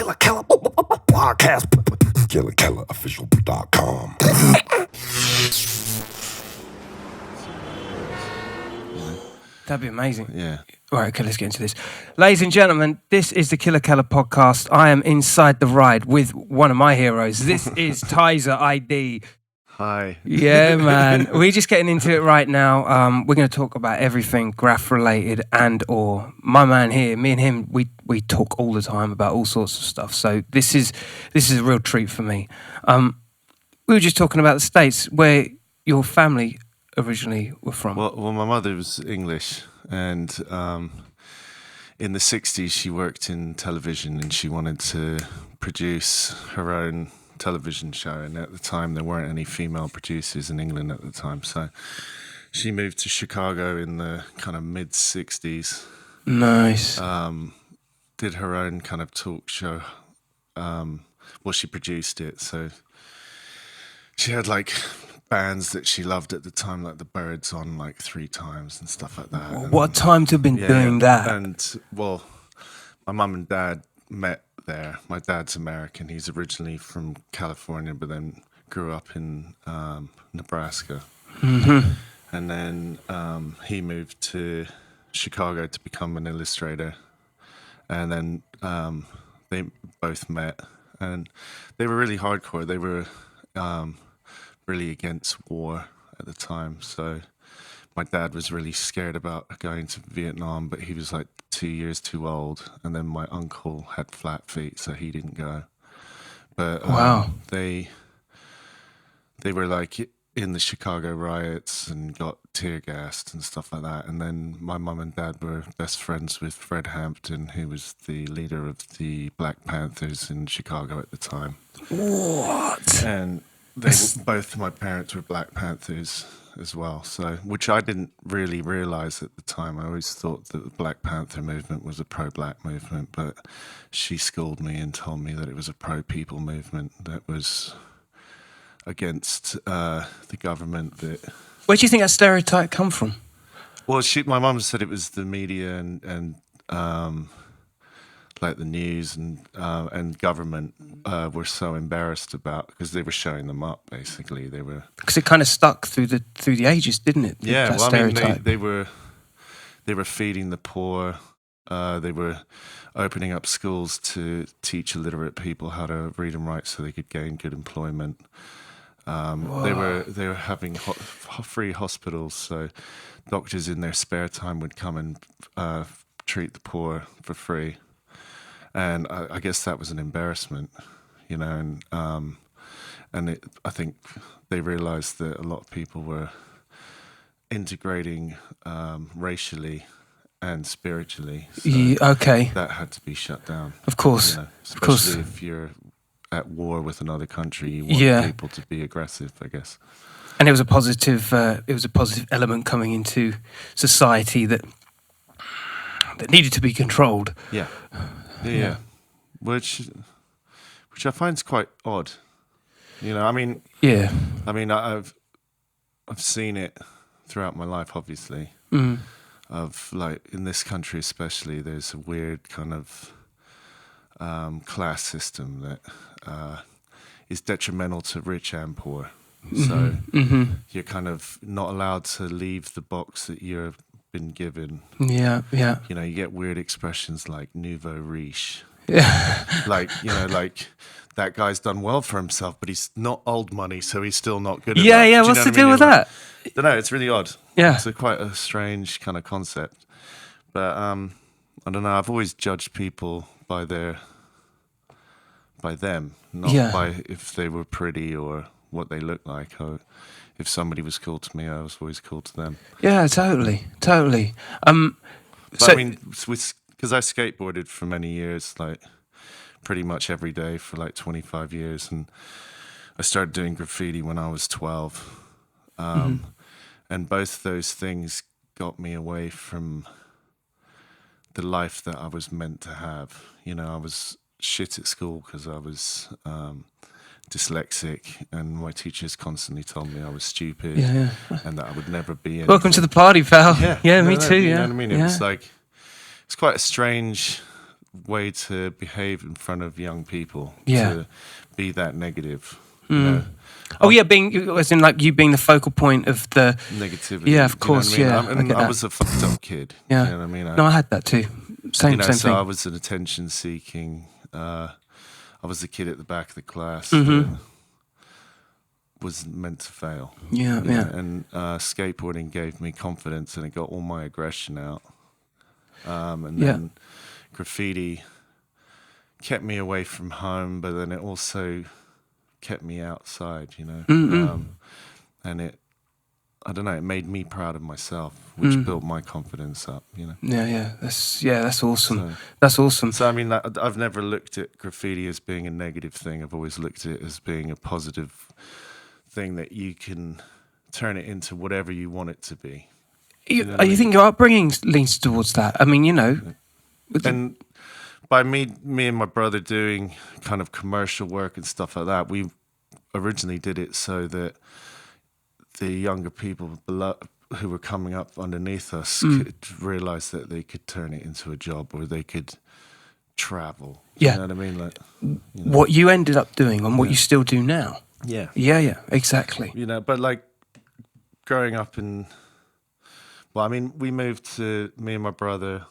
Killa Kela podcast. KillaKelaOfficial.com. That'd be amazing. Yeah. All right, okay, let's get into this. Ladies and gentlemen, this is the Killa Kela podcast. I am inside the ride with one of my heroes. This is Tizer ID. Hi. Yeah, man. We're just getting into it right now. We're going to talk about everything Graff related and or my man here, me and him, we talk all the time about all sorts of stuff. So this is a real treat for me. We were just talking about the States, where your family originally were from. Well, my mother was English, and in the 60s she worked in television, and she wanted to produce her own television show, and at the time there weren't any female producers in England at the time, so she moved to Chicago in the kind of mid 60s. Nice. Did her own kind of talk show. She produced it, so she had like bands that she loved at the time, like the Birds on like 3 times and stuff like that. What a time to have been doing that. And well, my mum and dad met there. My dad's American. He's originally from California, but then grew up in Nebraska. Mm-hmm. And then he moved to Chicago to become an illustrator. And then they both met, and they were really hardcore. They were really against war at the time. So my dad was really scared about going to Vietnam, but he was like 2 years too old. And then my uncle had flat feet, so he didn't go. But wow. They were like in the Chicago riots and got tear gassed and stuff like that. And then my mum and dad were best friends with Fred Hampton, who was the leader of the Black Panthers in Chicago at the time. What? And both my parents were Black Panthers as well, so which I didn't really realize at the time. I always thought that the Black Panther movement was a pro-black movement, but she schooled me and told me that it was a pro-people movement that was against the government. That Where do you think that stereotype come from? Well, my mum said it was the media and like the news and government were so embarrassed about, because they were showing them up. Basically, they were, because it kind of stuck through the ages, didn't it? Yeah, well, I mean, they were feeding the poor. They were opening up schools to teach illiterate people how to read and write so they could gain good employment. They were having free hospitals, so doctors in their spare time would come and treat the poor for free. And I guess that was an embarrassment, you know, and I think they realized that a lot of people were integrating racially and spiritually. So okay. That had to be shut down. Of course. You know, especially if you're at war with another country, you want people to be aggressive, I guess. And it was a positive element coming into society that needed to be controlled. Yeah. Which I find is quite odd. You know, I mean, I've seen it throughout my life, obviously. Mm. Of like in this country especially, there's a weird kind of class system that is detrimental to rich and poor. Mm-hmm. So Mm-hmm. you're kind of not allowed to leave the box that you've been given. Yeah. You know, you get weird expressions like nouveau riche. Yeah. Like, you know, like that guy's done well for himself, but he's not old money, so he's still not good enough. Yeah. What's the deal with that? I don't know. It's really odd. Yeah. It's quite a strange kind of concept. But I don't know. I've always judged people by them, not by if they were pretty or what they looked like. Or if somebody was cool to me, I was always cool to them. Yeah, totally. But I mean, because I skateboarded for many years, like pretty much every day for like 25 years, and I started doing graffiti when I was 12. And both those things got me away from the life that I was meant to have. You know, I was shit at school because I was dyslexic, and my teachers constantly told me I was stupid and that I would never be anything. Welcome to the party, pal. Yeah, me too. You Yeah, know what I mean? It was like, it's quite a strange way to behave in front of young people. Yeah. To be that negative. You know? Oh yeah, as in like you being the focal point of the Negativity. Yeah, of course. You know what I mean? Yeah, I get I that. was a fucked up kid. Yeah. You know what I mean? No, I had that too. Same so thing. I was an attention seeking. I was the kid at the back of the class Mm-hmm. that was meant to fail. Yeah, you yeah. know, and skateboarding gave me confidence, and it got all my aggression out. And then graffiti kept me away from home, but then it also kept me outside, you know. And I don't know, it made me proud of myself, which built my confidence up, you know. Yeah. That's awesome. That's awesome. So I mean, I've never looked at graffiti as being a negative thing. I've always looked at it as being a positive thing that you can turn it into whatever you want it to be. You think your upbringing leans towards that? I mean, you know. And by me and my brother doing kind of commercial work and stuff like that, we originally did it so that the younger people below, who were coming up underneath us could realize that they could turn it into a job, or they could travel. Yeah. You know what I mean? Like, What you ended up doing and what you still do now. Yeah. Yeah, exactly. You know, but like growing up in, well, I mean, we moved to, me and my brother,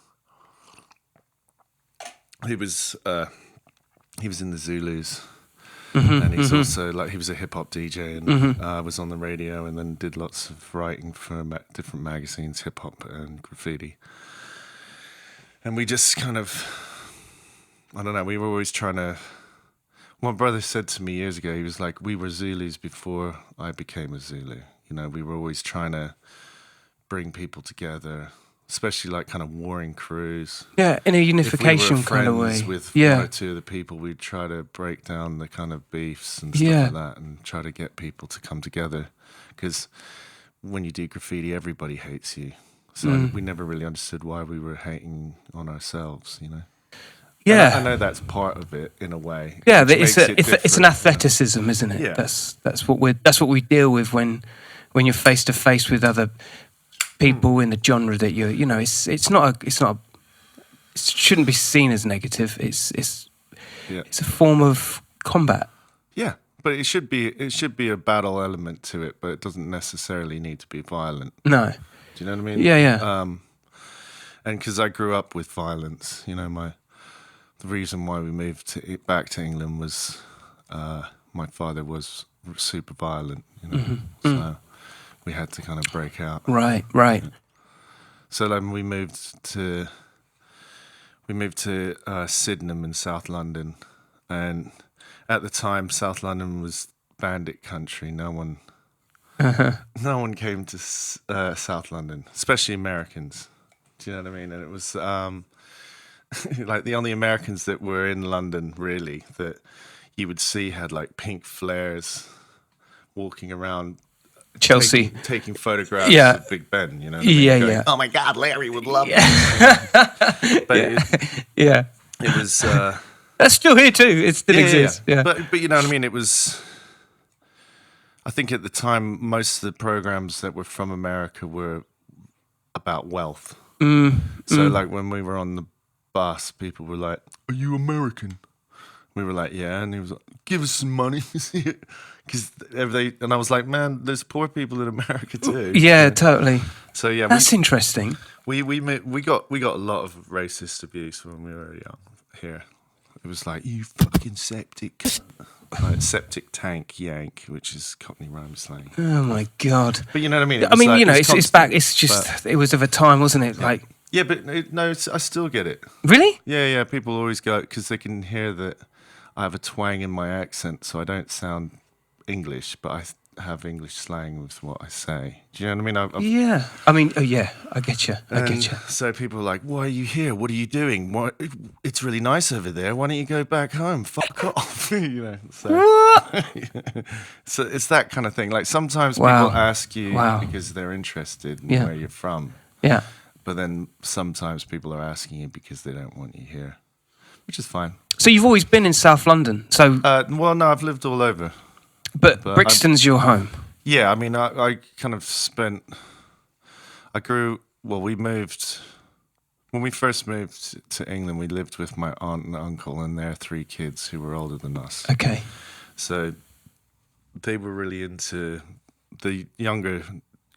he was in the Zulus. And he's also like, he was a hip hop DJ and was on the radio, and then did lots of writing for different magazines, hip hop and graffiti. And we just kind of, I don't know, we were always trying to, my brother said to me years ago, he was like, we were Zulus before I became a Zulu. You know, we were always trying to bring people together, especially like kind of warring crews. Yeah, in a unification if we were kind of way. friends with Yeah. one or two of the people, we'd try to break down the kind of beefs and stuff like that, and try to get people to come together. Because when you do graffiti, everybody hates you. So we never really understood why we were hating on ourselves, you know. Yeah. I know that's part of it in a way. Yeah, which it's makes it an different. athleticism, isn't it? Yeah. That's what we deal with when you're face to face with other people in the genre that you know. It shouldn't be seen as negative. It's a form of combat. Yeah, but it should be a battle element to it, but it doesn't necessarily need to be violent. No. Do you know what I mean? Yeah. And because I grew up with violence, you know, the reason why we moved back to England was my father was super violent, you know, so we had to kind of break out. Right. So then we moved to Sydenham in South London, and at the time South London was bandit country. No one came to South London, especially Americans. Do you know what I mean? And it was like the only Americans that were in London, really, that you would see had like pink flares walking around Chelsea. taking photographs Yeah. of Big Ben, you know what I mean? Going, Yeah. oh my God, Larry would love it. But it was... That's still here too. It still exists. Yeah. But you know what I mean? It was... I think at the time, most of the programs that were from America were about wealth. So like when we were on the bus, people were like, are you American? We were like, yeah. And he was like, give us some money. Because and I was like, man, there's poor people in America too. Yeah, totally. So yeah, That's interesting. we got a lot of racist abuse when we were young here. It was like, you fucking septic, like, septic tank yank, which is Cockney rhyme slang. Oh my God. But you know what I mean? I mean, like, you know, it's it's back. constant, It's just it was of a time, wasn't it? Like, yeah, but I still get it. really? Yeah. People always go because they can hear that I have a twang in my accent, so I don't sound English, but I have English slang with what I say. Do you know what I mean? Yeah. I mean, oh yeah, I get you. So people are like, "Why are you here? What are you doing? It's really nice over there. Why don't you go back home? Fuck off!" You know. So, so it's that kind of thing. Like sometimes people ask you because they're interested in where you're from. Yeah. But then sometimes people are asking you because they don't want you here, which is fine. So you've always been in South London. So, Well, no, I've lived all over. but Brixton's your home. Yeah, I mean, I kind of we moved When we first moved to England, we lived with my aunt and uncle and their 3 kids who were older than us. Okay. So they were really into the younger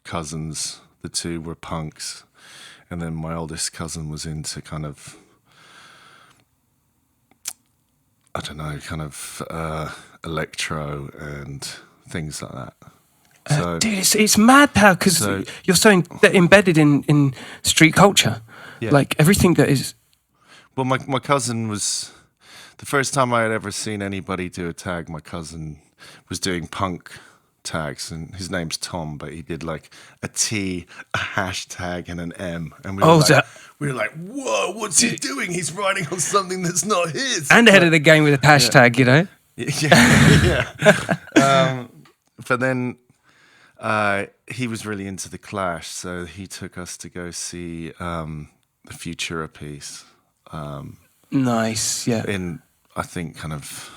cousins. The 2 were punks, and then my oldest cousin was into kind of, I don't know, kind of electro and things like that. So, Dude, it's mad how, because you're so embedded in street culture. Yeah. Like everything that is. well, my cousin was, the first time I had ever seen anybody do a tag, my cousin was doing punk tags, and his name's Tom, but he did like a T, a hashtag, and an M, and we were like, whoa, what's he doing? He's writing on something that's not his. And ahead of the game with a hashtag, you know. Yeah. But then he was really into the Clash, so he took us to go see the Futura piece. Nice, yeah. In, I think, kind of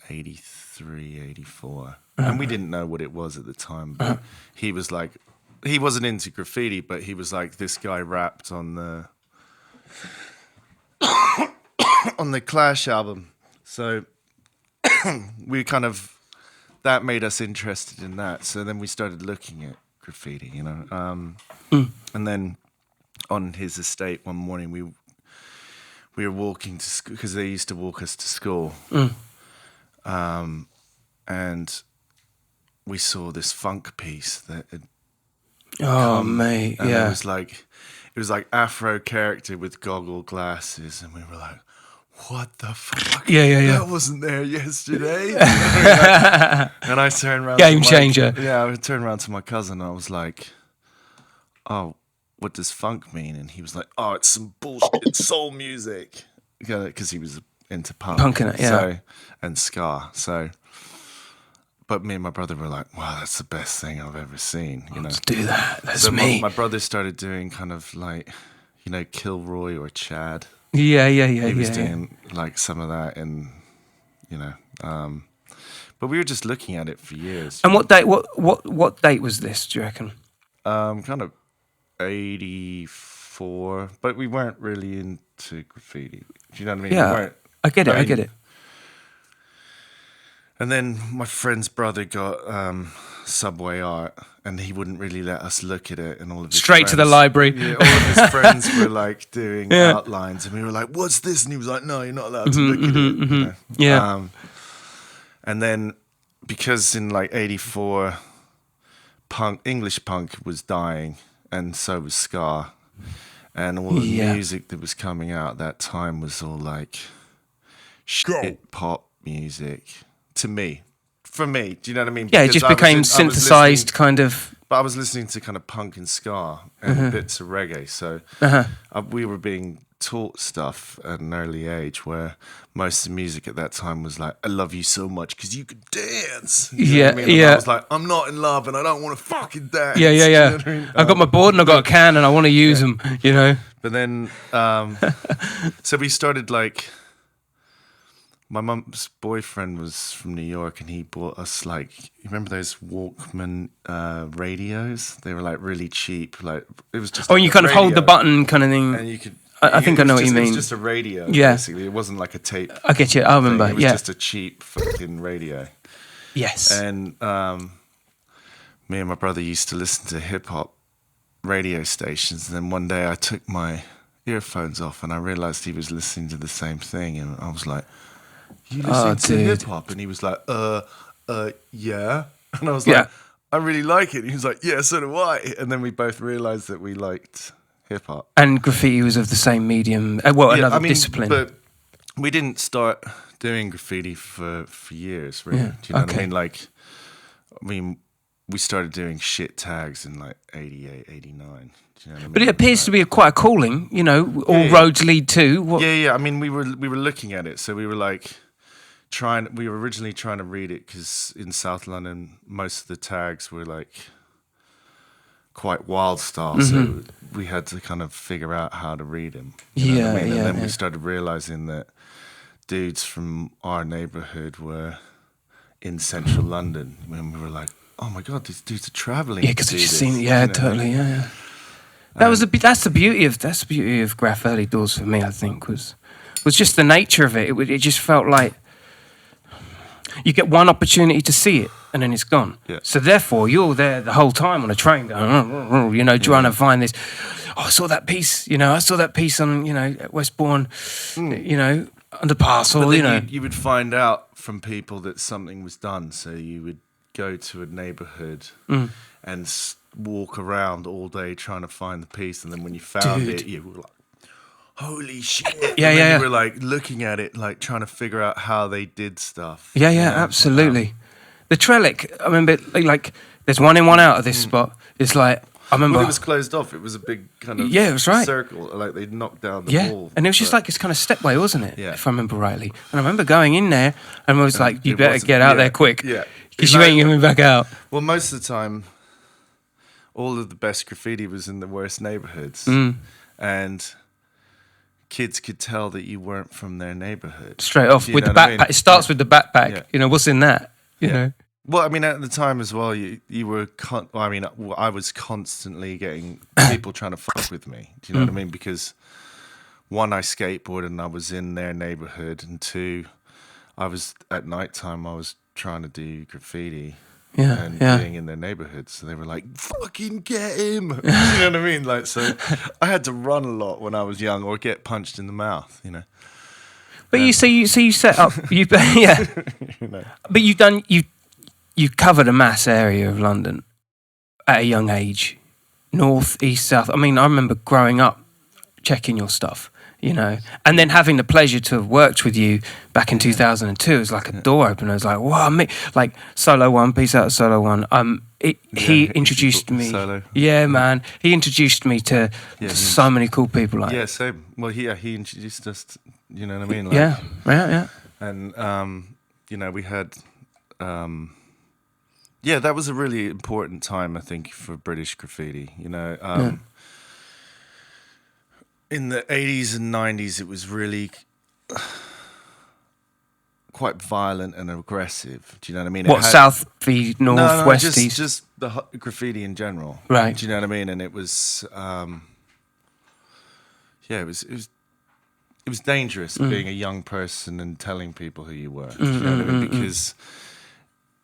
83, 84. And we didn't know what it was at the time, but he was like, he wasn't into graffiti, but he was like, this guy rapped on the on the Clash album. So we kind of, that made us interested in that. So then we started looking at graffiti, you know. And then on his estate one morning, we were walking to school, because they used to walk us to school. And we saw this funk piece that had mate, and yeah. it was like Afro character with goggle glasses, and we were like, what the fuck? Yeah. That wasn't there yesterday. And I turned around. Game changer. Yeah, I turned around to my cousin and I was like, oh, what does funk mean? And he was like, oh, it's some bullshit soul music. Because he was into punk. Punking it, yeah. So, and ska. So, but me and my brother were like, wow, that's the best thing I've ever seen. You know, Let's do that. That's so me. my brother started doing kind of like, you know, Kilroy or Chad. Yeah. He was doing like some of that, and you know, but we were just looking at it for years. And what date? What date was this? Do you reckon? Kind of 84, but we weren't really into graffiti. Do you know what I mean? Yeah, I get it. I get it. And then my friend's brother got Subway Art, and he wouldn't really let us look at it. And all of his Straight to the friends- library. Yeah, all of his friends were like doing outlines, and we were like, "What's this?" And he was like, "No, you're not allowed to look at it." You know? Yeah. And then because in like '84, English punk was dying, and so was ska, and all the music that was coming out at that time was all like shit pop music. To me, for me, do you know what I mean? Yeah, it Because just became synthesized kind of. But I was listening to kind of punk and ska and bits of reggae, so we were being taught stuff at an early age where most of the music at that time was like, I love you so much because you could dance. You know what I mean? And I was like, I'm not in love and I don't want to fucking dance. Yeah. You know what I mean? I've got my board and I've got a can and I want to use them, you know? But then, so we started like, my mum's boyfriend was from New York, and he bought us like, you remember those Walkman radios? They were like really cheap. Like it was just. Oh, and you kind of hold the button kind of thing. And you could. I think I know what you mean. It was just a radio. Yeah. Basically, it wasn't like a tape. I get you. I remember. It was Yeah. just a cheap fucking radio. Yes. And me and my brother used to listen to hip hop radio stations, and then one day I took my earphones off, and I realized he was listening to the same thing, and I was like, you listen to hip hop? And he was like, yeah. And I was like, I really like it. And he was like, yeah, so do I. And then we both realized that we liked hip hop. And graffiti was of the same medium. Another discipline. But we didn't start doing graffiti for years, really. Do you know what I mean? Like, we started doing shit tags in like 88, 89. Do you know what I mean? But it appears to be quite a calling, you know, all roads lead to. Yeah. I mean, we were looking at it. So we were like, we were originally trying to read it because in South London, most of the tags were like quite wild style. So we had to kind of figure out how to read them. You know what I mean? And then we started realizing that dudes from our neighborhood were in central London. And we were like, oh my God, these dudes are traveling. Yeah, because you've seen it. Yeah, totally. Yeah. That's the beauty of Graff early doors for me. I think was just the nature of it. It just felt like you get one opportunity to see it, and then it's gone. Yeah. So therefore, you're there the whole time on a train, going, trying to find this. Oh, I saw that piece. I saw that piece on at Westbourne, underpass, But or then you would find out from people that something was done. So you would go to a neighborhood and walk around all day trying to find the piece, and then when you found it, you were like, holy shit. You were like looking at it, like trying to figure out how they did stuff. Absolutely. The Trellick, I remember, like there's one in, one out of this spot. It's like, I remember. Well, it was closed off. It was a big kind of it was right. circle. Like they'd knocked down the wall. And it was just like this kind of stepway, wasn't it? Yeah. If I remember rightly. And I remember going in there and I was like, you better get out there quick. Yeah. Because you ain't coming back out. Well, most of the time, all of the best graffiti was in the worst neighborhoods. And kids could tell that you weren't from their neighborhood. Straight off with the backpack. It starts with the backpack. Yeah. What's in that? You know? Well, I mean, at the time as well, you were. I was constantly getting people trying to fuck with me. Do you know what I mean? Because one, I skateboarded and I was in their neighborhood, and two, I was at nighttime. I was trying to do graffiti. Being in their neighborhood, so they were like, "Fucking get him!" You know what I mean? Like, so I had to run a lot when I was young, or get punched in the mouth. But you set up. But you covered a mass area of London at a young age, north, east, south. I mean, I remember growing up checking your stuff, and then having the pleasure to have worked with you back in 2002. It was like a door opener. I was like, wow, like Solo One, peace out, Solo One. He introduced me. Solo. Yeah, man. He introduced me to so many cool people. Like, yeah, same. Well, he introduced us. You know what I mean? Like, yeah. And we had. That was a really important time, I think, for British graffiti. In the 80s and 90s, it was really quite violent and aggressive. Do you know what I mean? South v north, west, east? Just the graffiti in general. Right. Do you know what I mean? And it was, it was dangerous being a young person and telling people who you were. Do you know what I mean? Because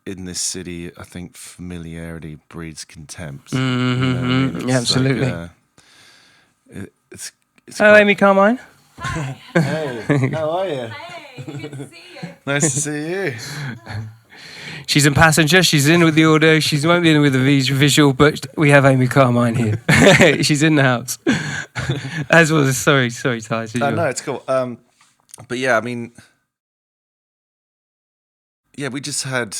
in this city, I think familiarity breeds contempt. You know what I mean? Yeah, absolutely. Like, it's Hello, Amy Carmine. Hey, how are you? Hey, good to see you. Nice to see you. She's in passenger. She's in with the audio. She won't be in with the visual, but we have Amy Carmine here. She's in the house. As well as sorry, Ty. No, it's cool. But yeah, I mean, we just had.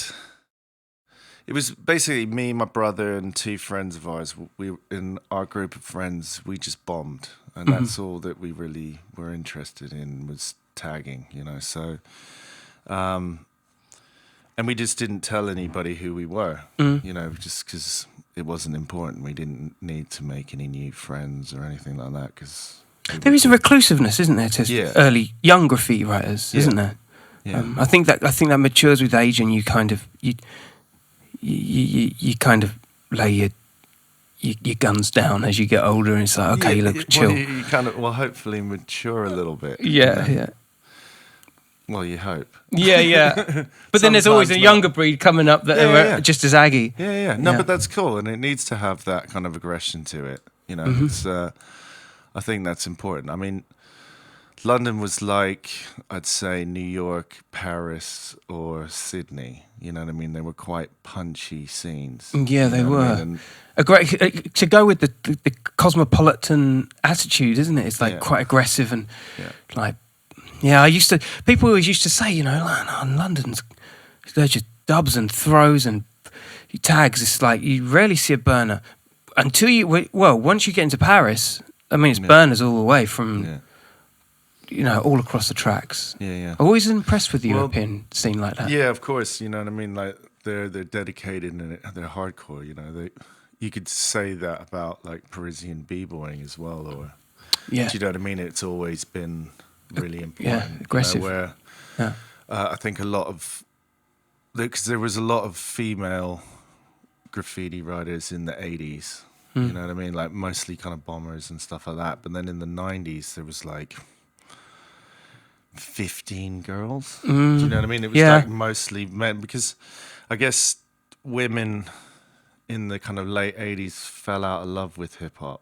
It was basically me, my brother, and two friends of ours. We, in our group of friends, we just bombed, and that's all that we really were interested in was tagging. So, and we just didn't tell anybody who we were. Just because it wasn't important. We didn't need to make any new friends or anything like that. Because there is a reclusiveness, isn't there, to early young graffiti writers, isn't there? Yeah. I think that matures with age, and you kind of you kind of lay your guns down as you get older, and it's like, okay, you look chill. You kind of, hopefully mature a little bit. Yeah. Well, you hope. Yeah. But then there's always a younger breed coming up that are just as aggy. Yeah. No, but that's cool, and it needs to have that kind of aggression to it. It's, I think that's important. I mean, London was like, I'd say, New York, Paris, or Sydney. You know what I mean? They were quite punchy scenes. Yeah, they were. A great to go with the cosmopolitan attitude, isn't it? It's like quite aggressive and like. Yeah, people always used to say, London's, they're just dubs and throws and tags. It's like you rarely see a burner until once you get into Paris. I mean, it's burners all the way from. All across the tracks. Yeah. Always impressed with the European scene like that. Yeah, of course. You know what I mean? Like they're dedicated and they're hardcore. You could say that about like Parisian b-boying as well, or do you know what I mean? It's always been really important. Aggressive. I think a lot of because there was a lot of female graffiti writers in the 80s. You know what I mean? Like mostly kind of bombers and stuff like that. But then in the 90s, there was like 15 girls. Do you know what I mean? It was like mostly men, because I guess women in the kind of late 80s fell out of love with hip hop.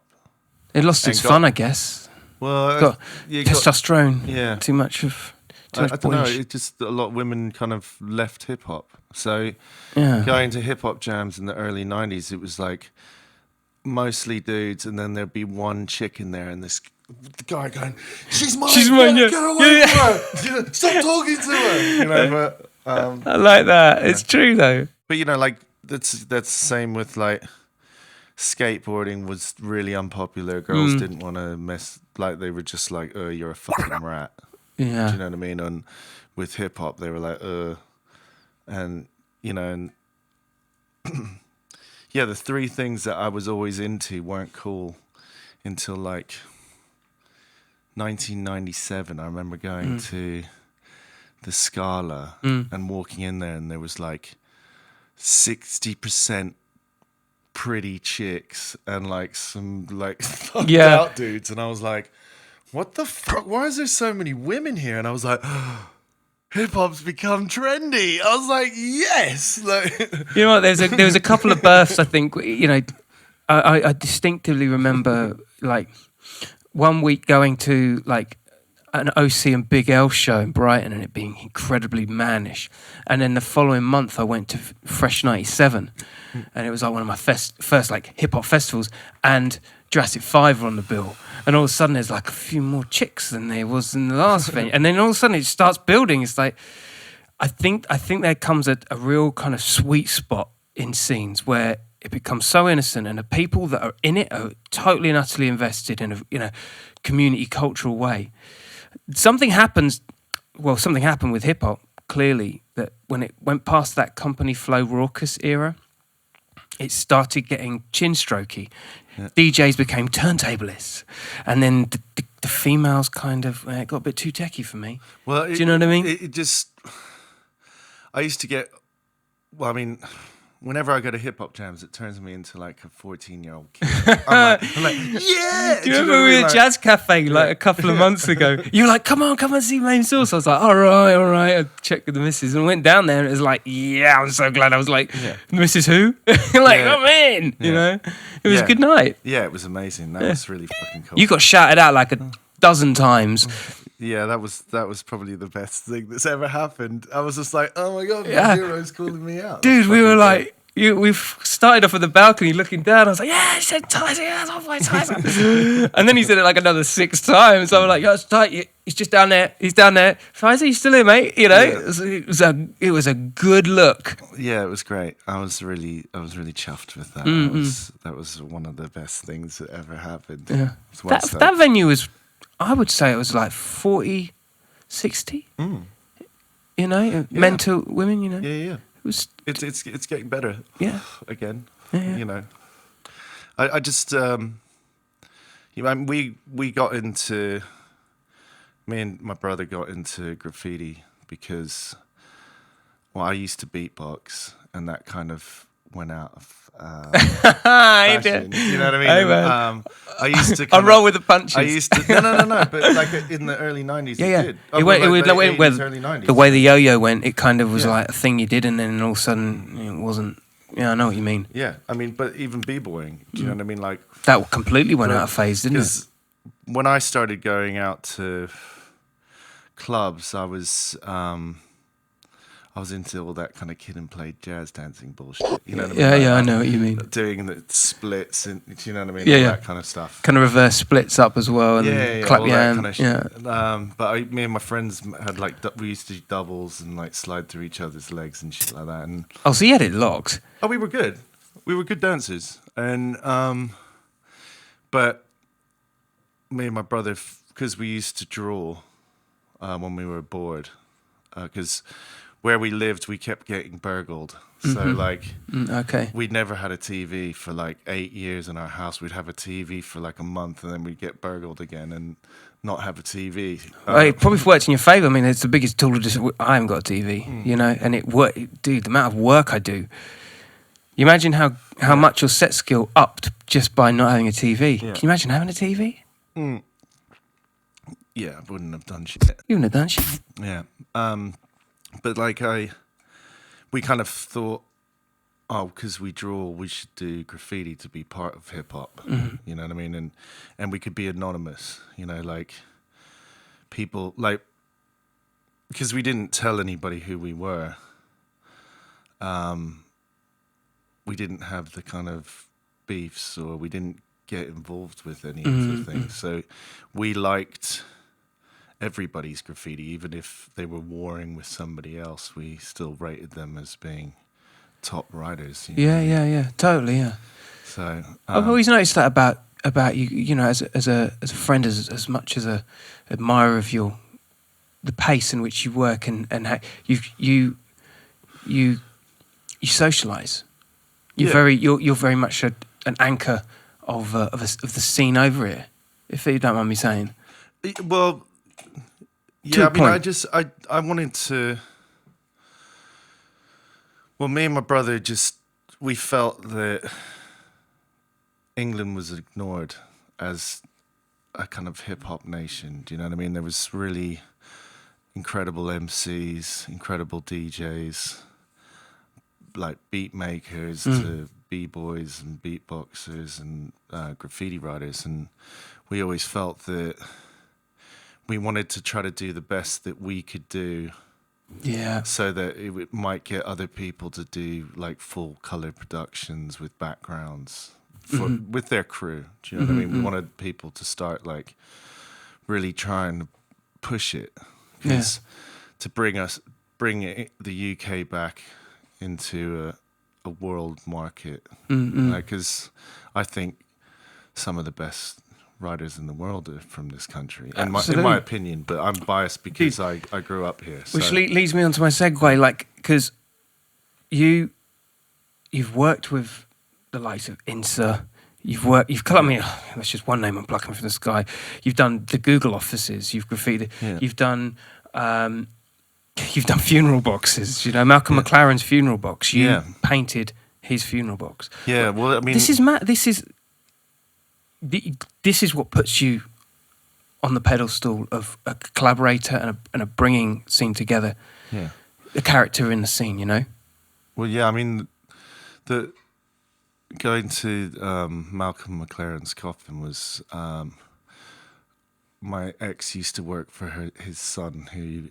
It lost its fun, I guess. Well, testosterone. Too much of. I don't know. It just a lot of women kind of left hip hop. So going to hip hop jams in the early 90s, it was like mostly dudes, and then there'd be one chick in there, and the guy going, "She's mine, get away from her! Stop talking to her!" You know, but I like that. It's true though. But you know, like that's the same with like skateboarding was really unpopular. Girls didn't want to mess. Like they were just like, "Oh, you're a fucking rat." Yeah. Do you know what I mean? And with hip hop, they were like, and you know, and yeah, the three things that I was always into weren't cool until like 1997. I remember going to the Scala and walking in there, and there was like 60% pretty chicks and like some like fucked out dudes, and I was like, what the fuck? Why is there so many women here? And I was like, hip hop's become trendy. I was like, yes. Like, you know what? There was a couple of births. I think I distinctively remember like one week going to like an OC and Big L show in Brighton and it being incredibly mannish, and then the following month I went to Fresh 97, and it was like one of my first like hip hop festivals, and Jurassic 5 were on the bill, and all of a sudden there's like a few more chicks than there was in the last venue, and then all of a sudden it starts building. It's like I think there comes a real kind of sweet spot in scenes where it becomes so innocent, and the people that are in it are totally and utterly invested in a community cultural way. Something happened with hip hop, clearly, that when it went past that company flow raucous era, it started getting chin strokey. Yeah. DJs became turntablists, and then the females kind of it got a bit too techie for me. Well, do you know what I mean? It just, I used to get, well, I mean, whenever I go to hip hop jams, it turns me into like a 14-year-old kid. I'm like, yeah. Do you remember we were at Jazz Cafe like a couple of months ago? You were like, come and see Main Source. I was like, all right. I checked with the missus and went down there, and it was like, yeah, I'm so glad. I was like, Mrs. Who? I'm in. You know, it was a good night. Yeah, it was amazing. That was really fucking cool. You got shouted out like a dozen times. Yeah, that was probably the best thing that's ever happened. I was just like, oh my God, my hero's calling me out. Dude, we were like, we've started off at the balcony looking down. I was like, yeah, he said Tizer, that's off my Tizer. And then he said it like another 6 times. I was like, yeah, it's tight. He's just down there. He's down there. Tizer, you still here, mate? You know, it was a good look. Yeah, it was great. I was really chuffed with that. That was one of the best things that ever happened. Yeah. That venue was, I would say it was like 40, 60. You know, men to women, you know. Yeah. It's getting better. Yeah. Again. Yeah. You know. I just we got into, me and my brother got into graffiti because I used to beatbox, and that kind of went out of fashion. You know what I mean? Hey, man. I used to. I roll with the punches. I used to. No. But like in the early 90s, it did. It went early with 90s. The way the yo-yo went, it kind of was like a thing you did, and then all of a sudden it wasn't. Yeah, I know what you mean. Yeah, I mean, but even b-boying, do you know what I mean? Like that completely went out of phase, didn't it? Because when I started going out to clubs, I was into all that kind of kid and play jazz dancing bullshit. You know what I mean? Yeah, I know what you mean. Doing the splits and do you know what I mean? Yeah, all that kind of stuff. Kind of reverse splits up as well, and clap your hand. Kind of shit. But me and my friends had like we used to do doubles and like slide through each other's legs and shit like that. And so you had it locked. Oh, we were good. We were good dancers, and but me and my brother, because we used to draw when we were bored, because where we lived, we kept getting burgled. So like, we'd never had a TV for like 8 years in our house. We'd have a TV for like a month, and then we'd get burgled again and not have a TV. It probably worked in your favour. I mean, it's the biggest tool to I haven't got a TV, you know, and it worked. Dude, the amount of work I do. You imagine how much your set skill upped just by not having a TV. Yeah. Can you imagine having a TV? Yeah, I wouldn't have done shit. You wouldn't have done shit. Yeah. But like we kind of thought, oh, because we draw, we should do graffiti to be part of hip hop. You know what I mean? And we could be anonymous, you know, like people, like, because we didn't tell anybody who we were. We didn't have the kind of beefs, or we didn't get involved with any of the things. So we liked everybody's graffiti, even if they were warring with somebody else. We still rated them as being top writers. You know? Yeah, totally, yeah. So I've always noticed that about you. You know, as a friend, as much as a admirer of the pace in which you work and how you socialise. You're very much an anchor of the scene over here, if you don't mind me saying. Well, To yeah, a I mean, point. I wanted to. Well, me and my brother we felt that England was ignored as a kind of hip hop nation. Do you know what I mean? There was really incredible MCs, incredible DJs, like beat makers to b-boys and beatboxers and graffiti writers, and we always felt that we wanted to try to do the best that we could do, so that it might get other people to do like full color productions with backgrounds with their crew. Do you know what I mean? We wanted people to start like really trying to push it, because to bring the UK back into a world market, because I think some of the best writers in the world are from this country, in my opinion. But I'm biased because I grew up here. Which So. leads me on to my segue, like, because you've worked with the likes of Insa. You've cut me. That's just one name I'm plucking from the sky. You've done the Google offices. You've graffitied. Yeah. You've done funeral boxes. You know, Malcolm Mclaren's funeral box. You painted his funeral box. Yeah. Well, I mean, this is what puts you on the pedestal of a collaborator and a bringing scene together. Yeah. A character in the scene, you know. Well, yeah. I mean, going to Malcolm Mclaren's coffin was my ex used to work for his son, who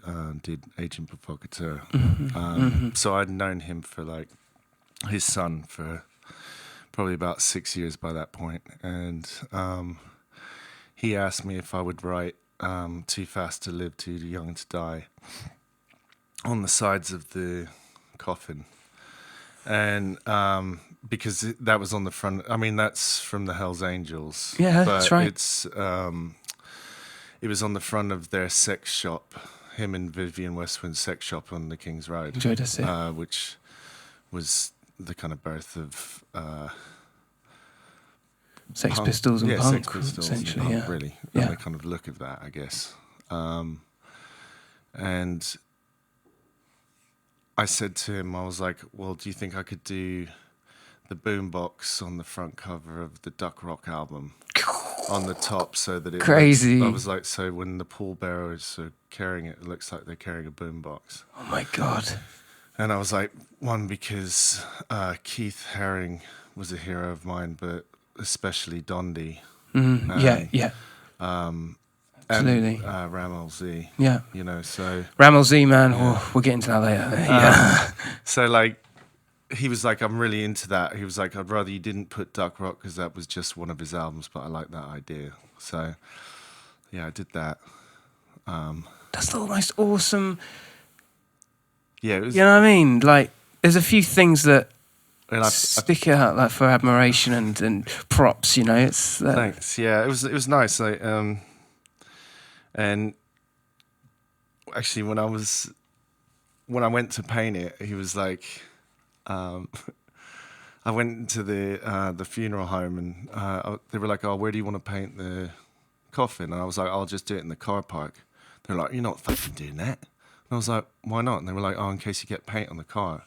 did Agent Provocateur. So I'd known him for like his son for probably about 6 years by that point, and he asked me if I would write "Too Fast to Live, Too Young to Die" on the sides of the coffin, and because that was on the front. I mean, that's from the Hells Angels. Yeah, but that's right. It was on the front of their sex shop, him and Vivienne Westwood's sex shop on the King's Road. Enjoyed us, yeah. Which was the kind of birth of Sex punk. Pistols and Yeah, punk, Sex Pistols essentially, and punk, yeah. really. Yeah. And the kind of look of that, I guess. And I said to him, I was like, well, do you think I could do the boombox on the front cover of the Duck Rock album on the top, so that it Crazy. I was like, so when the pallbearers are carrying it, it looks like they're carrying a boombox. Oh my God. And I was like, one, because Keith Haring was a hero of mine, but especially Dondi. Yeah. Absolutely. And Ramal Z. Yeah. You know, so... Ramal Z, man. We'll get into that later. Yeah. So, like, he was like, I'm really into that. He was like, I'd rather you didn't put Duck Rock, because that was just one of his albums, but I like that idea. So, yeah, I did that. That's the most awesome... Yeah, it was... You know what I mean? Like, there's a few things that And I stick out like for admiration and props, you know. It's thanks. Yeah, it was nice. Like, and actually, when I went to paint it, he was like, I went to the funeral home, and they were like, "Oh, where do you want to paint the coffin?" And I was like, "I'll just do it in the car park." They're like, "You're not fucking doing that." And I was like, "Why not?" And they were like, "Oh, in case you get paint on the car."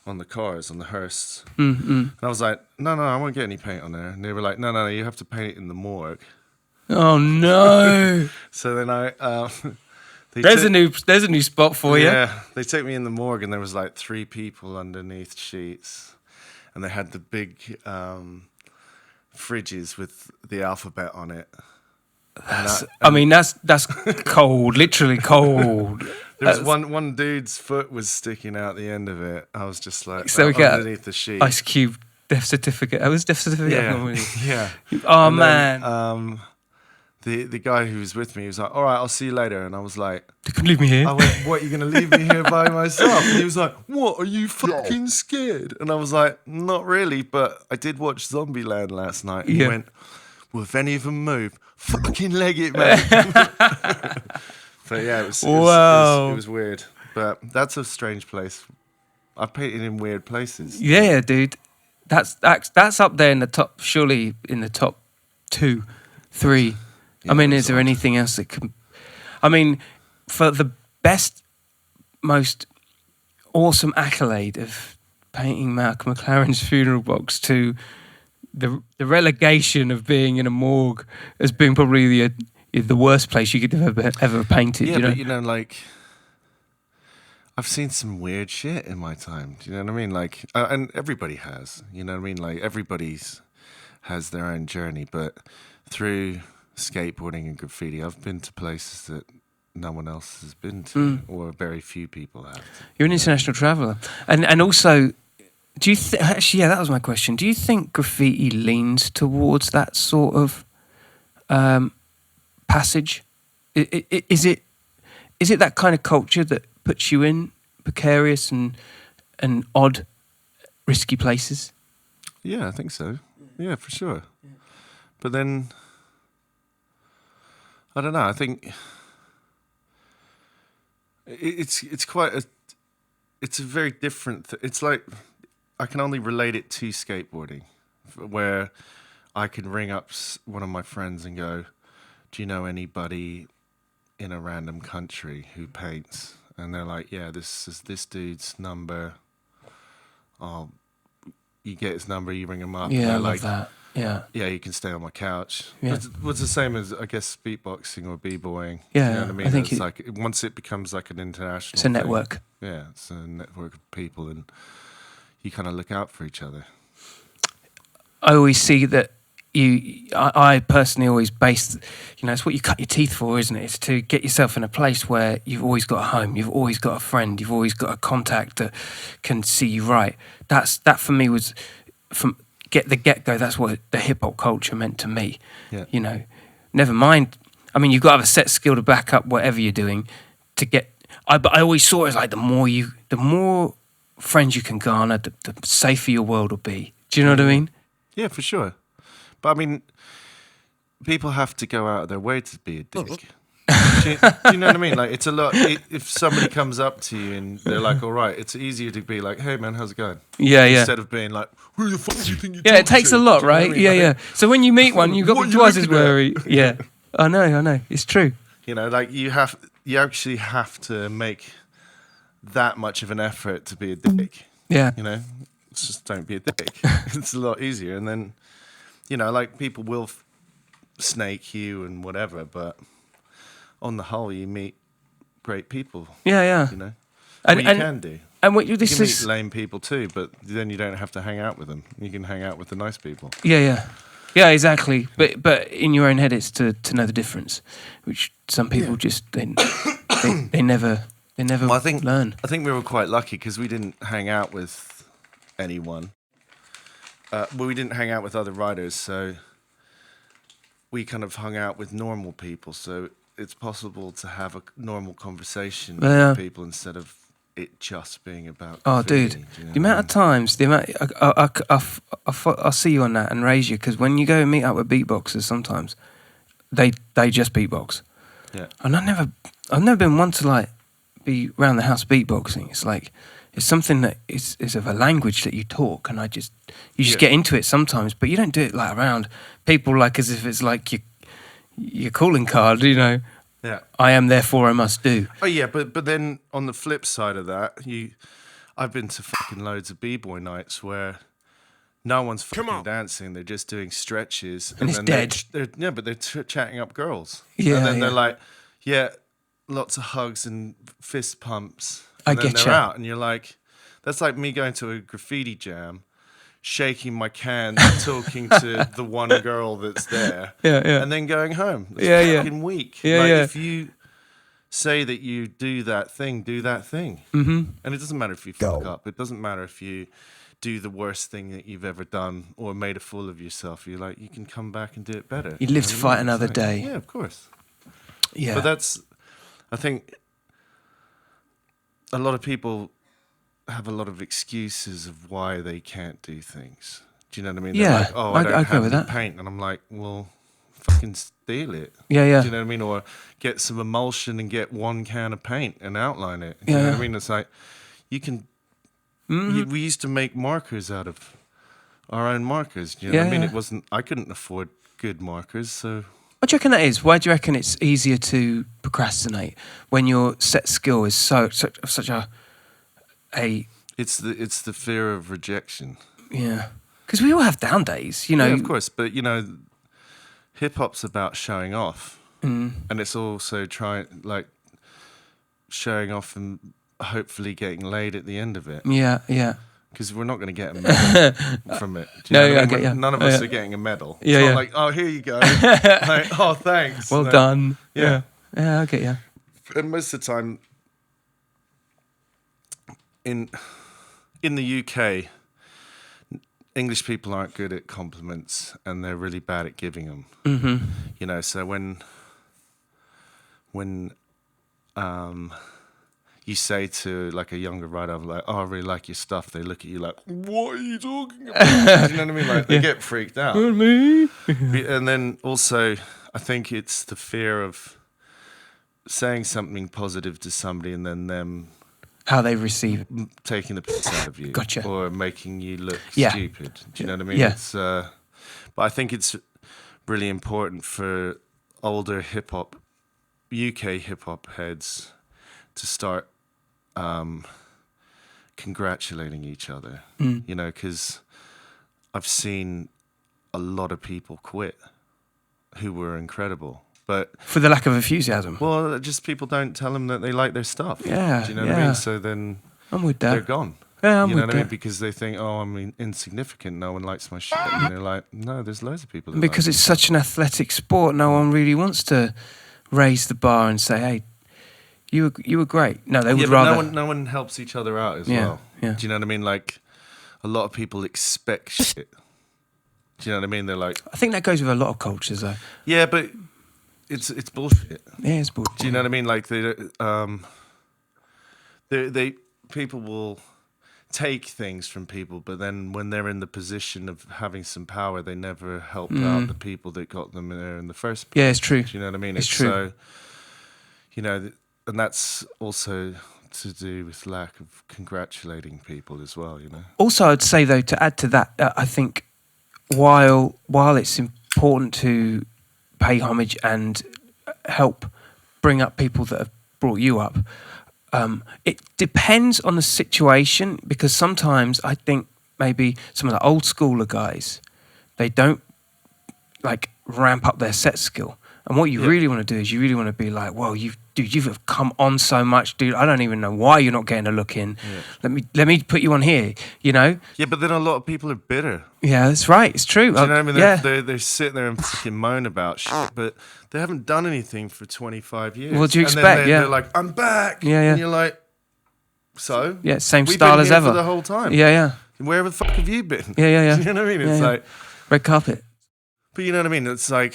I on the cars, on the hearse. Mm-hmm. And I was like, no, I won't get any paint on there. And they were like, no, you have to paint it in the morgue. Oh no! So then There's a new spot for you. Yeah, they took me in the morgue, and there was like 3 people underneath sheets, and they had the big fridges with the alphabet on it. That's cold, literally cold. There was one dude's foot was sticking out the end of it. I was just like, so we got underneath the sheet. Ice Cube death certificate. That was death certificate. Yeah. Oh and man. Then, the guy who was with me, he was like, all right, I'll see you later. And I was like, You can leave me here. I went, what, you're going to leave me here by myself? And he was like, what, are you fucking scared? And I was like, not really, but I did watch Zombieland last night. And he went, well, if any of them move, fucking leg it, man. But yeah, it was weird. But that's a strange place. I've painted in weird places. Yeah, dude. That's up there in the top, surely in the top 2, 3. Yeah, I mean, is there anything else that can... I mean, for the best, most awesome accolade of painting Malcolm Mclaren's funeral box to the relegation of being in a morgue as being probably the worst place you could have ever painted. Yeah, you know? but like, I've seen some weird shit in my time. Do you know what I mean? Like, and everybody has. You know what I mean? Like, everybody's has their own journey, but through skateboarding and graffiti, I've been to places that no one else has been to, or very few people have. You're an international traveller, and also, do you actually? Yeah, that was my question. Do you think graffiti leans towards that sort of passage? Is it that kind of culture that puts you in precarious and odd, risky places? Yeah, I think so. Yeah, for sure. But then, I don't know. I think it's a very different. It's like I can only relate it to skateboarding, where I can ring up one of my friends and go, "Do you know anybody in a random country who paints?" And they're like, "Yeah, this is this dude's number." Oh, you get his number, you ring him up. Yeah, I love like that. Yeah. Yeah, you can stay on my couch. Yeah. It's the same as, I guess, beatboxing or b-boying. Yeah, you know what I mean? I think it's like once it becomes like an international. It's a network. Thing, yeah, it's a network of people, and you kind of look out for each other. I always see that I personally always base, it's what you cut your teeth for, isn't it? It's to get yourself in a place where you've always got a home, you've always got a friend, you've always got a contact that can see you right. That for me was from the get-go. That's what the hip-hop culture meant to me. Yeah. Never mind. I mean, you've got to have a set skill to back up whatever you're doing to get... But I always saw it as like the more friends you can garner, the safer your world will be. Do you know what I mean? Yeah, for sure. But I mean, people have to go out of their way to be a dick. Do you know what I mean? Like, it's a lot. If somebody comes up to you and they're like, "All right," it's easier to be like, "Hey, man, how's it going?" Yeah. Instead of being like, "Who the fuck do you think you?" Yeah, it takes a lot, right? I mean? Yeah. So when you meet one, you've got to What be you twice as looking at? wary. Yeah, I know. It's true. Like you actually have to make that much of an effort to be a dick. Yeah. It's just don't be a dick. It's a lot easier, and then, like people will snake you and whatever, but on the whole, you meet great people. Yeah. And you can do. And what You this can is... meet lame people too, but then you don't have to hang out with them. You can hang out with the nice people. Yeah, exactly. But in your own head, it's to know the difference, which some people just they never Well, I think learn. I think we were quite lucky because we didn't hang out with anyone. We didn't hang out with other writers, so we kind of hung out with normal people. So it's possible to have a normal conversation with people instead of it just being about. Oh, graffiti, dude, do you know the what I amount of times, I'll see you on that and raise you, because when you go and meet up with beatboxers, sometimes they just beatbox. Yeah. And I've never been one to like be around the house beatboxing. It's like it's something that is of a language that you talk, and you just get into it sometimes, but you don't do it like around people like as if it's like your calling card, Yeah. I am, therefore I must do. Oh yeah, but then on the flip side of that, I've been to fucking loads of b-boy nights where no one's fucking dancing. They're just doing stretches. And it's then dead. But they're chatting up girls. Yeah, And then yeah. they're like, yeah, lots of hugs and fist pumps. I And then get they're ya. out. And you're like, that's like me going to a graffiti jam, shaking my cans, talking to the one girl that's there. Yeah, yeah. And then going home. It's Yeah, yeah. fucking weak. Yeah, like, yeah. if you say that you do that thing, do that thing. Mm-hmm. And it doesn't matter if you fuck up. It doesn't matter if you do the worst thing that you've ever done or made a fool of yourself. You're like, you can come back and do it better. You live to know fight what I mean? another It's like, day. Yeah, of course. Yeah. But that's, I think, a lot of people have a lot of excuses of why they can't do things. Do you know what I mean? Yeah, They're like, oh, I don't I have agree with any that. paint. And I'm like, well, fucking steal it. Yeah, yeah. Do you know what I mean? Or get some emulsion and get one can of paint and outline it. Do Yeah, you know yeah. what I mean? It's like, you can, we used to make markers out of our own markers. Do you know what I mean? Yeah. It wasn't, I couldn't afford good markers. So What do you reckon that is? Why do you reckon it's easier to procrastinate when your set skill is such a it's the fear of rejection. yeah? Because we all have down days, you know. Yeah, of course. But, you know, hip hop's about showing off. Mm. And it's also showing off and hopefully getting laid at the end of it. Yeah, yeah. Because we're not going to get a medal from it. Do you No, know what yeah, I I mean? get ya. None of Oh, us yeah. are getting a medal. Yeah, It's not yeah. like, oh, here you go. Like, oh, thanks. Well No. done. Yeah. Yeah, I get you. And most of the time, in the UK, English people aren't good at compliments, and they're really bad at giving them. Mm-hmm. You know, so when you say to like a younger writer, like, "Oh, I really like your stuff," they look at you like, "What are you talking about?" Do you know what I mean? Like they get freaked out. Me. And then also, I think it's the fear of saying something positive to somebody and then them How they receive it. taking the piss out of you, Gotcha. or making you look Yeah. stupid. Do you know what I mean? Yeah. It's, but I think it's really important for older hip hop, UK hip hop heads, to start congratulating each other. You know, because I've seen a lot of people quit who were incredible. But For the lack of enthusiasm. well, just people don't tell them that they like their stuff. Yeah, Do you know what I yeah. mean? So then I'm with they're that. gone. Yeah, I'm You know with what I mean? that. Because they think, oh, I'm insignificant. No one likes my shit. And you're like, no, there's loads of people. That Because like it's such an athletic sport, no one really wants to raise the bar and say, "Hey, you were great." No, they it. would Yeah, but rather. no one helps each other out as Yeah, well. yeah. Do you know what I mean? Like, a lot of people expect shit. Do you know what I mean? They're like, I think that goes with a lot of cultures, though. yeah, but it's bullshit. Yeah, it's bullshit. Do you know what I mean? Like they people will take things from people, but then when they're in the position of having some power, they never help out the people that got them there in the first place. Yeah, it's true. Do you know what I mean? It's true. So, you know, and that's also to do with lack of congratulating people as well. You know. Also, I'd say though, to add to that, I think while it's important to pay homage and help bring up people that have brought you up, it depends on the situation, because sometimes I think maybe some of the old schooler guys, they don't like ramp up their set skill. And what you really want to do is you really want to be like, well, you've come on so much, dude. I don't even know why you're not getting a look in. Yeah. Let me put you on here, you know? Yeah, but then a lot of people are bitter. Yeah, that's right. It's true. Do you know what I mean? Yeah. They're sitting there and fucking moan about shit, but they haven't done anything for 25 years. What do you And then expect? they're like, I'm back. Yeah, yeah. And you're like, so? Yeah, same We've style been as here ever. for the whole time. Yeah, yeah. Where the fuck have you been? Yeah, yeah, yeah. Do you know what I mean? It's Yeah, yeah. like, Red carpet. but you know what I mean? It's like,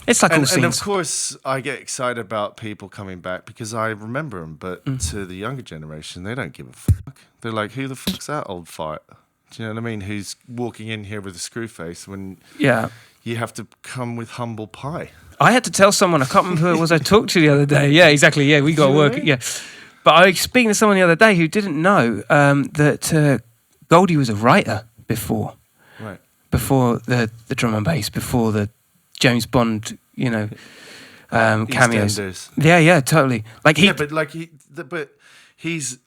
It's like all and scenes. of course, I get excited about people coming back because I remember them. But to the younger generation, they don't give a fuck. They're like, who the fuck's that old fart? Do you know what I mean? Who's walking in here with a screw face when Yeah. you have to come with humble pie? I had to tell someone, I can't remember who it was I talked to the other day. Yeah, exactly. Yeah, we got to you know work. what I mean? Yeah. But I was speaking to someone the other day who didn't know that Goldie was a writer before Right. the drum and bass, before the James Bond, you know, cameos. EastEnders. Yeah, yeah, totally. Like he, Yeah, but like but he's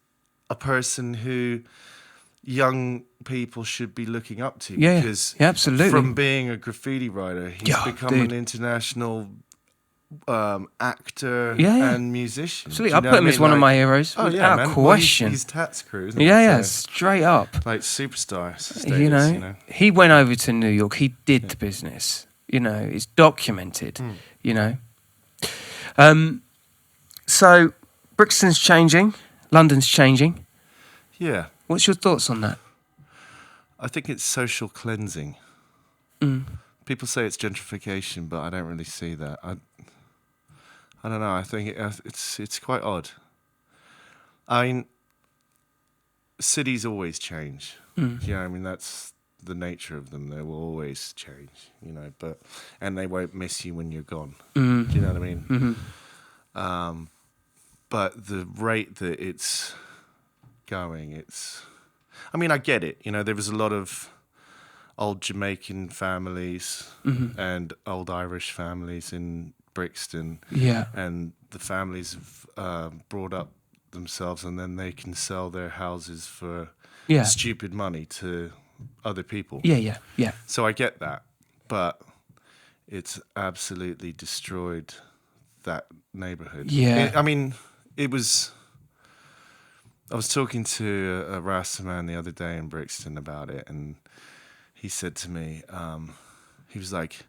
a person who young people should be looking up to. Yeah, Because yeah, absolutely. from being a graffiti writer, he's Yeah, become dude. an international actor Yeah, yeah. and musician. Absolutely. Do I you know put what him as mean? one of Like- my heroes, Oh, yeah, without man. Well, question. he's Tats crew, isn't he? Yeah, So, straight up. like superstar status, You know, he went over to New York. He did the business. You know, it's documented. You know, so Brixton's changing, London's changing. Yeah. What's your thoughts on that? I think it's social cleansing. People say it's gentrification, but I don't really see that. I don't know. I think it's quite odd. I mean, cities always change. Yeah, I mean that's the nature of them. They will always change, you know. And they won't miss you when you're gone. Do you know what I mean? But the rate that it's going, I mean, I get it. You know, there was a lot of old Jamaican families and old Irish families in Brixton. Yeah. And the families have brought up themselves, and then they can sell their houses for Yeah. stupid money to other people. Yeah. So I get that. But it's absolutely destroyed that neighborhood. Yeah. I mean, it was... I was talking to a Rasta man the other day in Brixton about it, and he said to me, he was like,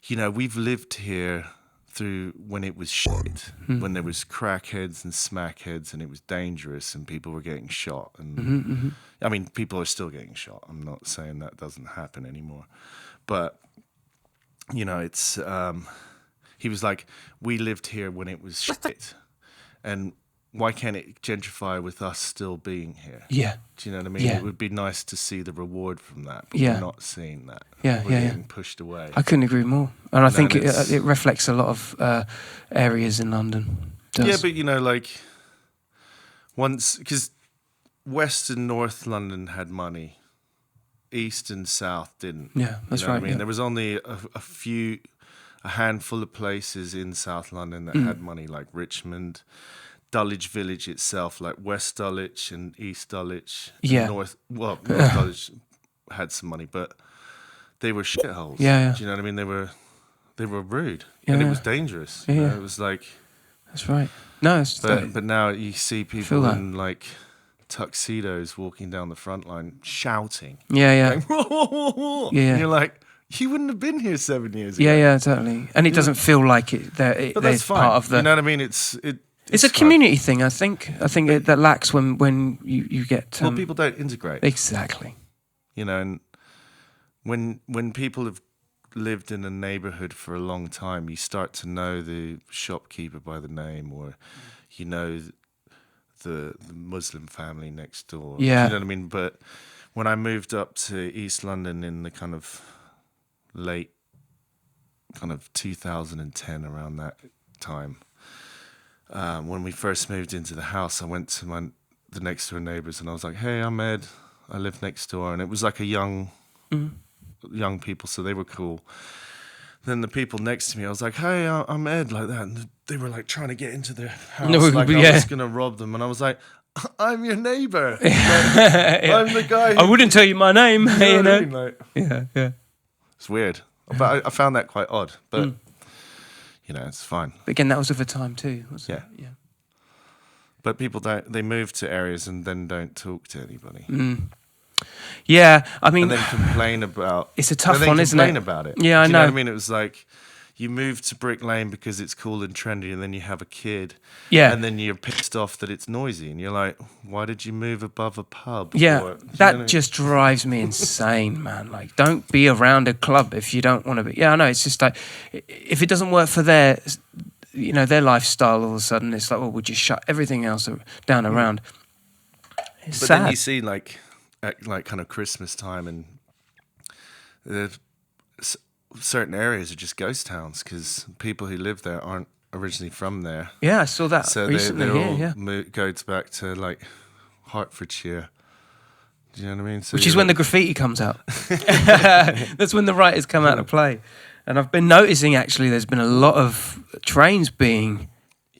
you know, we've lived here through when it was shit, when there was crackheads and smackheads, and it was dangerous, and people were getting shot. And I mean, people are still getting shot. I'm not saying that doesn't happen anymore, but you know, it's. He was like, we lived here when it was shit, and why can't it gentrify with us still being here? Yeah. Do you know what I mean? Yeah. It would be nice to see the reward from that, but Yeah. we're not seeing that. Yeah, We're yeah, getting pushed away. I couldn't agree more. And I think it's- it reflects a lot of areas in London. Does. Yeah, but you know, like once, because West and North London had money, East and South didn't. Yeah, that's You know what right, I mean, yeah. there was only a handful of places in South London that had money, like Richmond, Dulwich Village itself, like West Dulwich and East Dulwich. and Yeah. North Dulwich had some money, but they were shitholes. Yeah. Do you know what I mean? They were rude, Yeah, and it yeah. was dangerous. You know, Yeah. it was like, That's right. No, it's but now you see Feel people that. in like tuxedos walking down the front line shouting. yeah. Like, whoa, whoa, whoa, whoa. Yeah. And you're like, you wouldn't have been here 7 years ago. Yeah, totally. And it doesn't feel like it. That But they're that's fine. part of the. You know what I mean? It's it's a fine. community thing. I think that lacks when you get. Well, people don't integrate. Exactly. You know, and when people have lived in a neighborhood for a long time, you start to know the shopkeeper by the name, or you know the Muslim family next door. Yeah. You know what I mean? But when I moved up to East London in the kind of late kind of 2010, around that time, when we first moved into the house, I went to the next door neighbors and I was like, hey, I'm Ed, I live next door. And it was like a young people, so they were cool. Then the people next to me, I was like, hey, I'm Ed, like that. And they were like trying to get into the house, No, like I yeah. was going to rob them. And I was like, I'm your neighbor. Like, I'm the guy who... I wouldn't tell you my name. You know You what know. I mean? Like, Yeah. it's weird. But I found that quite odd. But, you know, it's fine. But again, that was of a time too, wasn't Yeah. it? Yeah. But people they move to areas and then don't talk to anybody. Yeah, I mean, And then complain about... it's a tough and then one, isn't complain it? about it. Yeah, I Do you know know. what I mean? It was like... You move to Brick Lane because it's cool and trendy, and then you have a kid. Yeah. And then you're pissed off that it's noisy, and you're like, why did you move above a pub? Yeah, Or- do you know what I that mean? just drives me insane, man. Like, don't be around a club if you don't want to be. Yeah, I know. It's just like, if it doesn't work for their lifestyle, all of a sudden it's like, well, we'll just shut everything else down around. It's But sad. then you see, like, at like kind of Christmas time, and certain areas are just ghost towns because people who live there aren't originally from there. Yeah, I saw that So recently. they all Yeah. go back to like Hertfordshire. Do you know what I mean? So Which is you're when the like- graffiti comes out. That's when the writers come out to play. And I've been noticing, actually, there's been a lot of trains being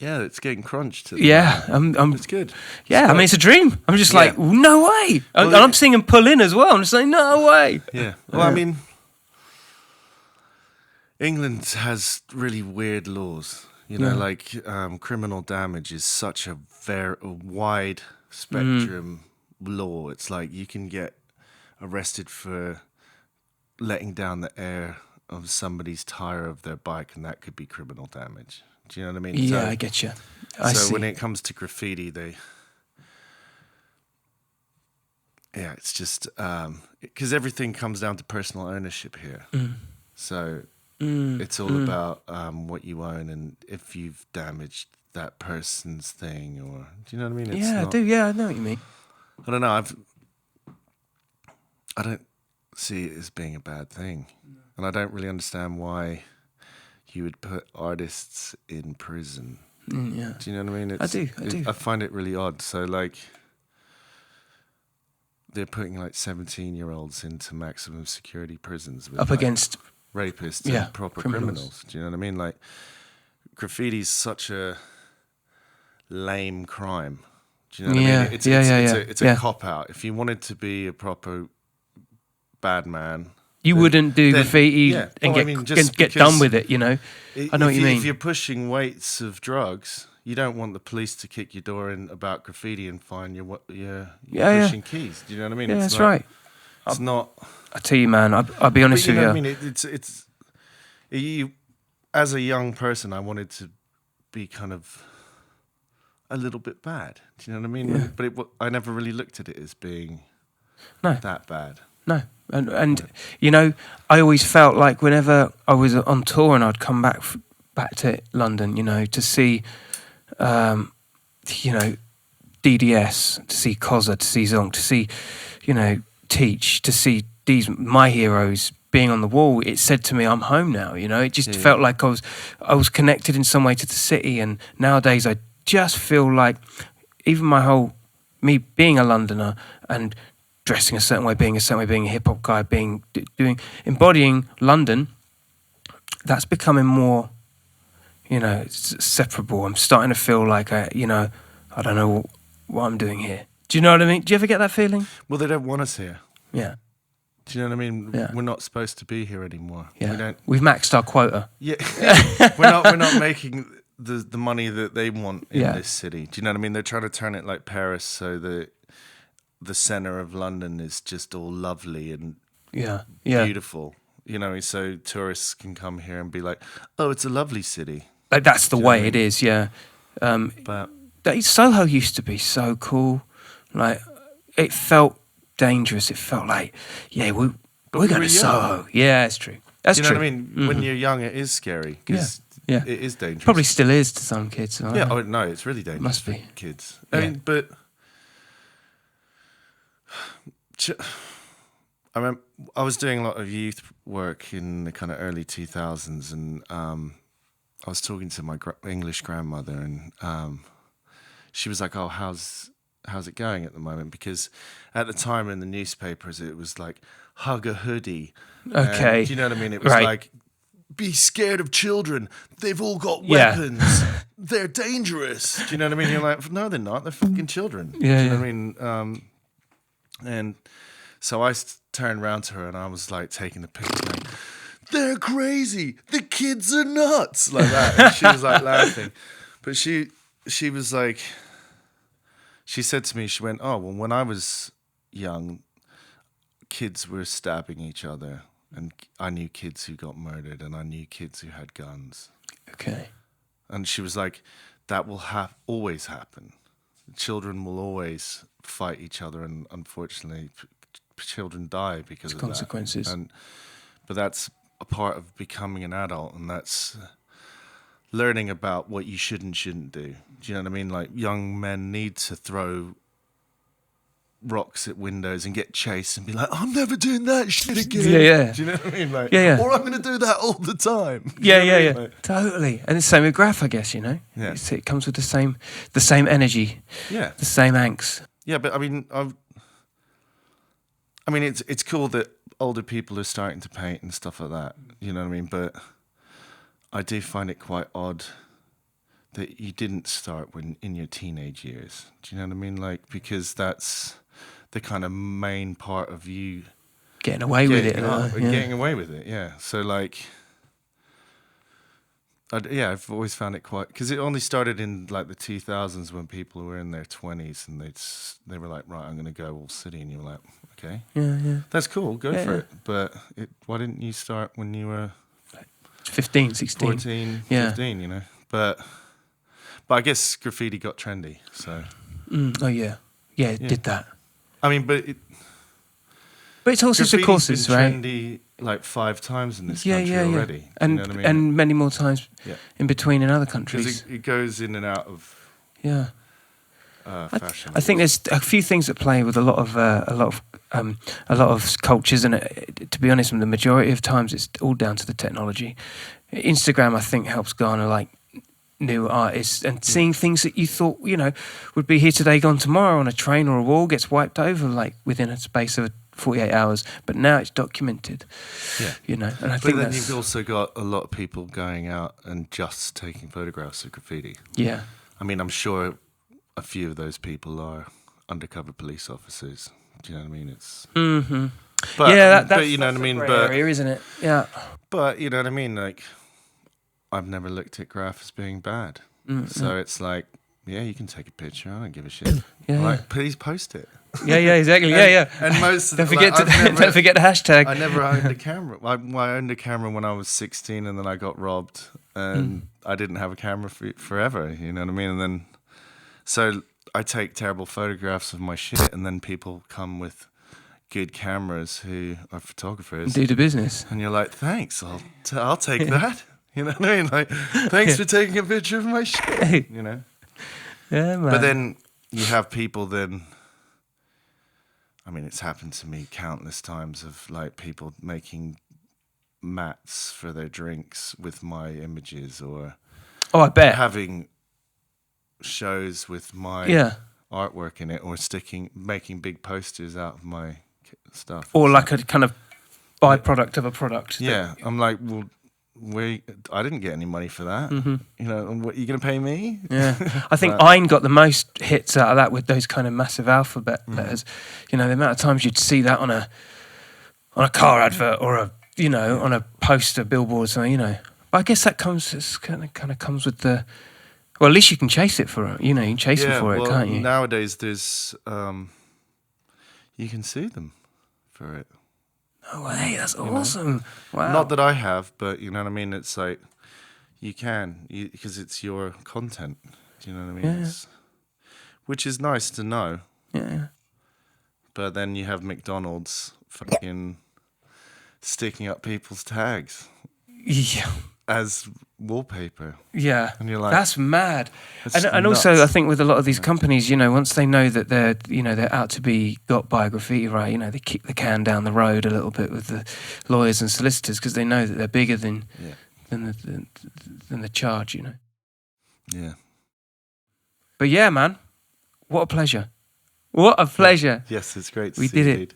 Yeah, it's getting crunched. Yeah, It's good. Yeah, I mean, it's a dream. I'm just like, Yeah. no way. And I'm singing Pull In as well. I'm just like, no way. Yeah. Well, I mean, England has really weird laws. You know, like criminal damage is such a very wide spectrum law. It's like you can get arrested for letting down the air of somebody's tire of their bike, and that could be criminal damage. Do you know what I mean? Yeah, I get you. I see. When it comes to graffiti, it's just because everything comes down to personal ownership here. So it's all about what you own and if you've damaged that person's thing, or do you know what I mean? It's I do. Yeah, I know what you mean. I don't know. I don't see it as being a bad thing, and I don't really understand why you would put artists in prison. Yeah. Do you know what I mean? I do. I find it really odd. So like, they're putting like 17-year-olds into maximum security prisons with Up against rapists and proper criminals. Do you know what I mean? Like, graffiti's such a lame crime. Do you know what I mean? It's a cop out. If you wanted to be a proper bad man, you wouldn't do graffiti and get done with it, you know? I know what you mean. If you're pushing weights of drugs, you don't want the police to kick your door in about graffiti and find you're pushing keys. Do you know what I mean? Yeah, that's right. It's not... I tell you, man, I'll be honest with you. Know what I mean? It's you, as a young person, I wanted to be kind of a little bit bad. Do you know what I mean? Yeah. But I never really looked at it as being that bad. No, and you know, I always felt like whenever I was on tour and I'd come back to London, you know, to see, you know, DDS, to see Koza, to see Zonk, to see, you know, Teach, to see my heroes being on the wall, it said to me, I'm home now. You know, it just felt like I was connected in some way to the city. And nowadays, I just feel like even me being a Londoner and dressing a certain way, being a hip hop guy, embodying London, that's becoming more, you know, separable. I'm starting to feel like I don't know what I'm doing here. Do you know what I mean? Do you ever get that feeling? Well, they don't want us here. Yeah. Do you know what I mean? Yeah. We're not supposed to be here anymore. Yeah. We've maxed our quota. Yeah. we're not making the money that they want in this city. Do you know what I mean? They're trying to turn it like Paris, so the center of London is just all lovely and beautiful. You know, so tourists can come here and be like, "Oh, it's a lovely city." Like that's the way it is. Yeah. But Soho used to be so cool. Like it felt dangerous. It felt like, we're going to Soho. Yeah, that's true. That's true. You know what I mean? When you're young, it is scary because it is dangerous. Probably still is to some kids. Yeah. Oh no, it's really dangerous. Must be for kids. But I remember I was doing a lot of youth work in the kind of early 2000s, and I was talking to my English grandmother, and she was like, "Oh, how's it going at the moment?" Because at the time in the newspapers, it was like, hug a hoodie. Okay. And, do you know what I mean? It was like, be scared of children. They've all got weapons. They're dangerous. Do you know what I mean? You're like, no, they're not. They're fucking children. Yeah, do you know what I mean? And so I turned around to her and I was like taking the piss, like, they're crazy. The kids are nuts. Like that. And she was like laughing. But she was like, she said to me, she went, "Oh, well, when I was young, kids were stabbing each other, and I knew kids who got murdered, and I knew kids who had guns." Okay. And she was like, that will always happen. Children will always fight each other, and unfortunately, children die because of consequences. That. But that's a part of becoming an adult, and that's learning about what you should and shouldn't do. Do you know what I mean? Like, young men need to throw rocks at windows and get chased and be like, I'm never doing that shit again. Yeah. Do you know what I mean? Like, or I'm going to do that all the time. Yeah. Like, totally. And it's the same with Graff, I guess, you know? Yeah. It comes with the same energy. Yeah. The same angst. Yeah, but I mean, it's cool that older people are starting to paint and stuff like that. You know what I mean? But I do find it quite odd that you didn't start when in your teenage years. Do you know what I mean? Like, because that's the kind of main part of you getting away with it. Getting away with it, yeah. So like, I've always found it quite, because it only started in like the 2000s when people were in their 20s and they were like, right, I'm going to go all city, and you were like, okay, that's cool, go for it. But why didn't you start when you were 15, 16, 14, 15? You know, but I guess graffiti got trendy, so. It did that. I mean, but it's also the courses, right? Trendy like 5 times in this country already. And you know what I mean? and many more times in between in other countries. It goes in and out of fashion. I think there's a few things at play with a lot of cultures, and to be honest, the majority of times it's all down to the technology. Instagram, I think, helps garner like new artists, and seeing things that you thought would be here today, gone tomorrow on a train or a wall gets wiped over like within a space of 48 hours, but now it's documented. And I think then you've also got a lot of people going out and just taking photographs of graffiti. I mean, I'm sure a few of those people are undercover police officers. Do you know what I mean? It's that's you know what I mean. But area, isn't it? Yeah. But you know what I mean. Like, I've never looked at Graff as being bad. So it's like, you can take a picture. I don't give a shit. Please post it. Exactly. And most don't forget the hashtag. I never owned a camera. I owned a camera when I was 16, and then I got robbed, and I didn't have a camera forever. You know what I mean? And then, so I take terrible photographs of my shit, and then people come with good cameras who are photographers, do the business, and you're like, thanks, I'll take that. You know what I mean? Like, thanks for taking a picture of my shit. You know? Yeah, man. But then you have people then. I mean, it's happened to me countless times of like people making mats for their drinks with my images, or I bet having shows with my artwork in it, or making big posters out of my stuff, or like a kind of byproduct of a product. Yeah, I'm like, well, I didn't get any money for that. You know, and what, are you going to pay me? Yeah, I think Ein got the most hits out of that with those kind of massive alphabet letters. You know, the amount of times you'd see that on a car advert or on a poster, billboard, or something. You know, but I guess that kind of comes with the. Well, at least you can chase it for it. You know, you can chase it for it, can't you? Nowadays, there's you can sue them for it. No way, that's awesome. Wow. Not that I have, but you know what I mean? It's like, you can, because it's your content. Do you know what I mean? Which is nice to know. Yeah. But then you have McDonald's fucking sticking up people's tags. Yeah. As wallpaper. Yeah. And you're like, that's mad. And also, I think with a lot of these companies, once they know that they're out to be got by a graffiti writer, they kick the can down the road a little bit with the lawyers and solicitors, because they know that they're bigger than the charge, Yeah. But yeah, man, what a pleasure. What a pleasure. Yes, it's great to we see did you, it. dude.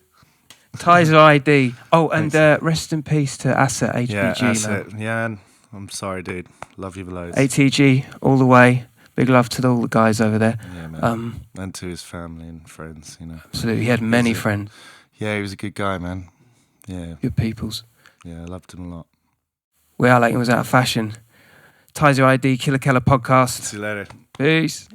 Tizer ID. Oh, and rest in peace to Asset HBG, Yeah, Asset. man. Yeah, I'm sorry, dude. Love you loads. ATG, all the way. Big love to all the guys over there. Yeah, man. And to his family and friends, Absolutely. He had many friends. Yeah, he was a good guy, man. Yeah. Good peoples. Yeah, I loved him a lot. We Are Like It Was Out of Fashion. Tizer ID, Killa Kela podcast. See you later. Peace.